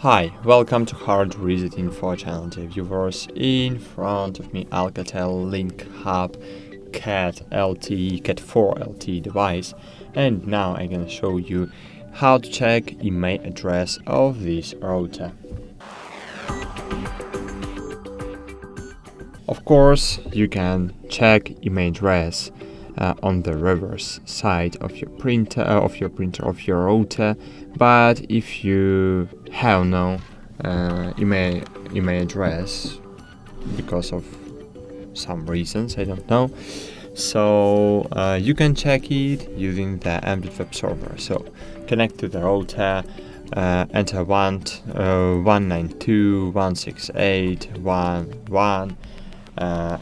Hi, welcome to HardReset.Info channel, dear viewers. In front of me Alcatel LinkHub Cat4 LTE device, and now I'm gonna show you how to check IMEI address of this router. Of course, you can check IMEI address on the reverse side of your router, but if you have no IMEI address because of some reasons, I don't know, so you can check it using the embedded web server. So connect to the router, enter 192.168.1.1.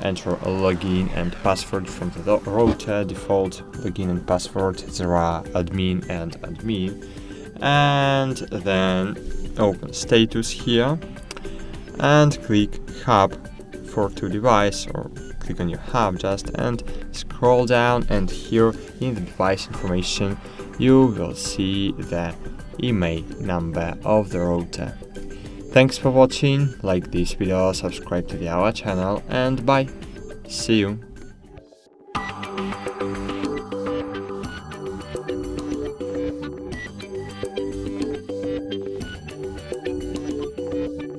Enter a login and password from the router. Default login and password, there are admin and admin, and then open status here and click hub for to device, or click on your hub just and scroll down, and here in the device information you will see the IMEI number of the router. Thanks for watching, like this video, subscribe to our channel, and bye, see you.